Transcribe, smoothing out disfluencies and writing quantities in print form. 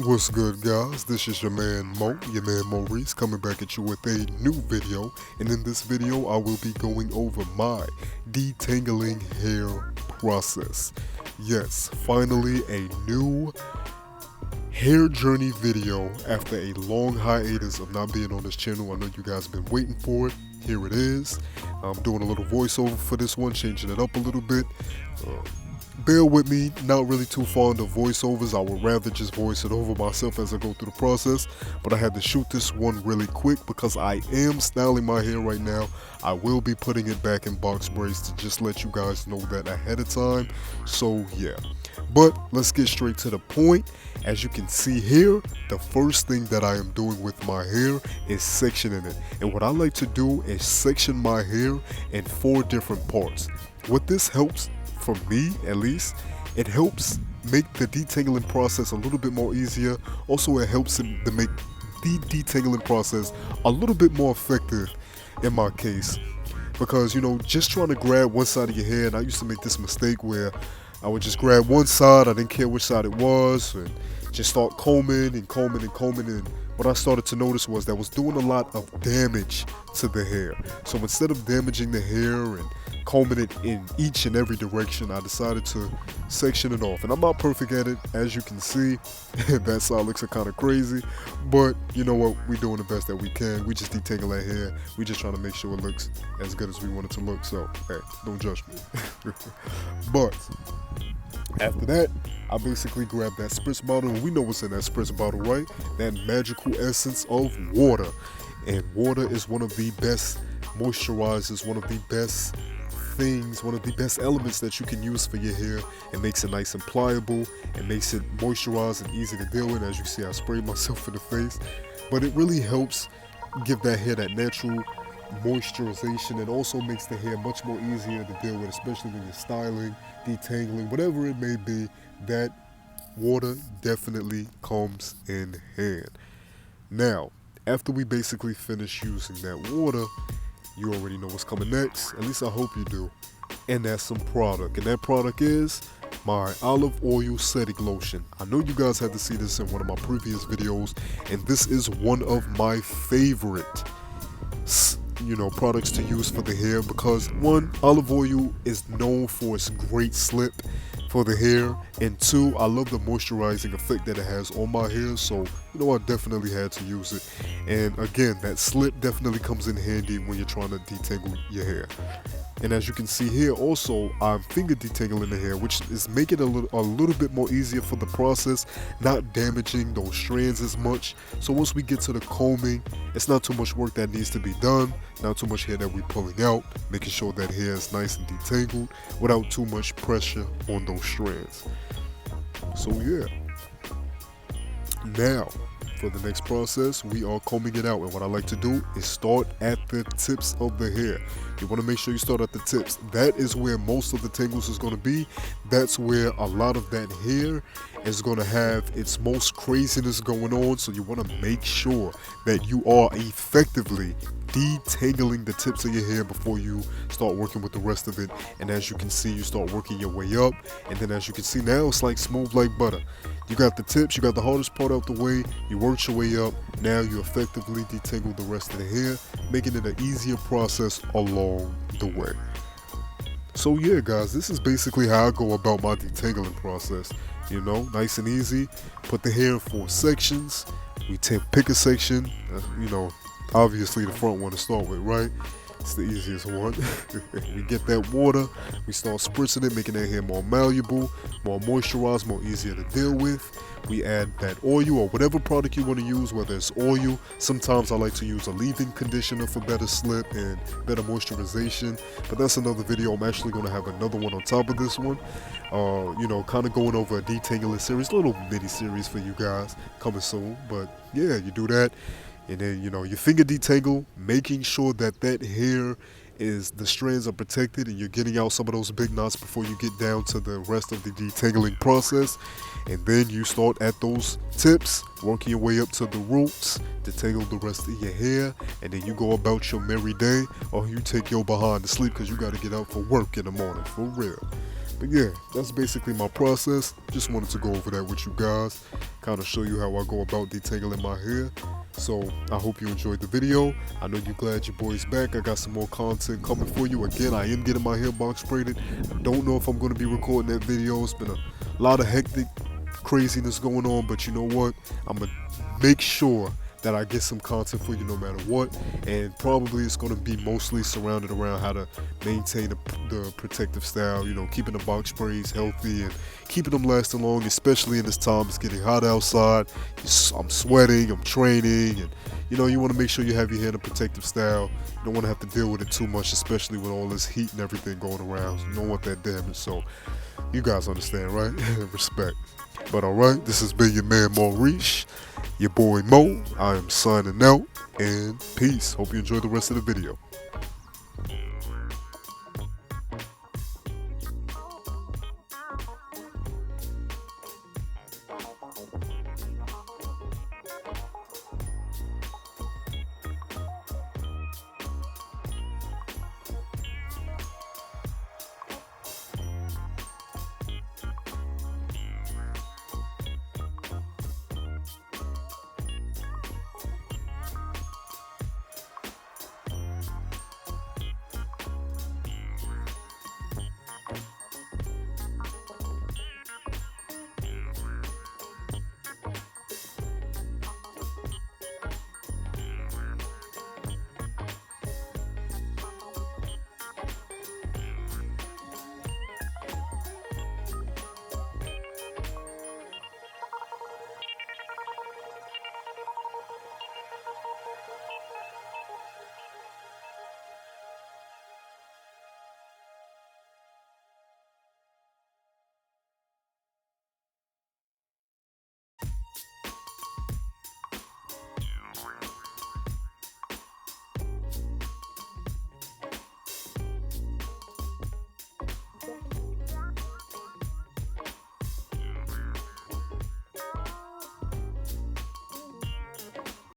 What's good, guys? This is your man Maurice, coming back at you with a new video. And in this video, I will be going over my detangling hair process. Yes, finally a new hair journey video after a long hiatus of not being on this channel. I know you guys have been waiting for it. Here it is. I'm doing a little voiceover for this one, changing it up a little bit. Bear with me, not really too fond of voiceovers. I would rather just voice it over myself as I go through the process. But I had to shoot this one really quick because I am styling my hair right now. I will be putting it back in box braids to just let you guys know that ahead of time. So yeah. But let's get straight to the point. As you can see here, the first thing that I am doing with my hair is sectioning it. And what I like to do is section my hair in 4 different parts. What this helps, for me at least, it helps make the detangling process a little bit more easier. Also, it helps to make the detangling process a little bit more effective in my case. Because, just trying to grab one side of your hair, and I used to make this mistake where I would just grab one side, I didn't care which side it was, and just start combing and combing and combing. And what I started to notice was that was doing a lot of damage to the hair. So instead of damaging the hair and combing it in each and every direction, I decided to section it off. And I'm not perfect at it, as you can see. That side looks kind of crazy, but you know what? We're doing the best that we can. We just detangle that hair. We just trying to make sure it looks as good as we want it to look. So hey, don't judge me. But after that, I basically grab that spritz bottle, and we know what's in that spritz bottle, right? That magical essence of water. And water is one of the best moisturizers, one of the best things, one of the best elements that you can use for your hair. It makes it nice and pliable, it makes it moisturized and easy to deal with. As you see, I sprayed myself in the face, but it really helps give that hair that natural moisturization. It also makes the hair much more easier to deal with, especially when you're styling, detangling, whatever it may be. That water definitely comes in hand. Now, after we basically finish using that water, you already know what's coming next. At least I hope you do. And that's some product. And that product is my olive oil setting lotion. I know you guys had to see this in one of my previous videos, and this is one of my favorite products to use for the hair, because one, olive oil is known for its great slip for the hair, and two, I love the moisturizing effect that it has on my hair. So I definitely had to use it. And again, that slip definitely comes in handy when you're trying to detangle your hair. And as you can see here, also, I'm finger detangling the hair, which is making it a little bit more easier for the process, not damaging those strands as much. So once we get to the combing, it's not too much work that needs to be done, not too much hair that we're pulling out, making sure that hair is nice and detangled without too much pressure on those strands. So yeah. Now, for the next process, we are combing it out, and what I like to do is start at the tips of the hair. You want to make sure you start at the tips. That is where most of the tangles is going to be. That's where a lot of that hair is going to have its most craziness going on. So you want to make sure that you are effectively detangling the tips of your hair before you start working with the rest of it. And as you can see, you start working your way up, and then as you can see now, it's like smooth like butter. You got the tips, you got the hardest part out the way, you worked your way up, now you effectively detangle the rest of the hair, making it an easier process along the way. So yeah, guys, this is basically how I go about my detangling process. Nice and easy. Put the hair in 4 sections. We pick a section, obviously the front one to start with, right? It's the easiest one. We get that water, we start spritzing it, making that hair more malleable, more moisturized, more easier to deal with. We add that oil or whatever product you want to use, whether it's oil. Sometimes I like to use a leave-in conditioner for better slip and better moisturization, but that's another video. I'm actually going to have another one on top of this one. Kind of going over a detangling series, a little mini series for you guys coming soon. But yeah, you do that. And then, your finger detangle, making sure that hair the strands are protected and you're getting out some of those big knots before you get down to the rest of the detangling process. And then you start at those tips, working your way up to the roots, detangle the rest of your hair, and then you go about your merry day, or you take your behind to sleep because you got to get out for work in the morning, for real. But yeah, that's basically my process. Just wanted to go over that with you guys, kind of show you how I go about detangling my hair. So I hope you enjoyed the video. I know you're glad your boy's back. I got some more content coming for you. Again, I am getting my hair box braided. I don't know if I'm going to be recording that video. It's been a lot of hectic craziness going on, but you know what? I'm going to make sure that I get some content for you no matter what, and probably it's going to be mostly surrounded around how to maintain the protective style, you know, keeping the box braids healthy and keeping them lasting long, especially in this time. It's getting hot outside, I'm sweating, I'm training, and you know, you want to make sure you have your hair in a protective style. You don't want to have to deal with it too much, especially with all this heat and everything going around. You don't want that damage, so you guys understand, right? Respect. But alright, this has been your man Maurice, your boy Mo. I am signing out, and peace. Hope you enjoy the rest of the video.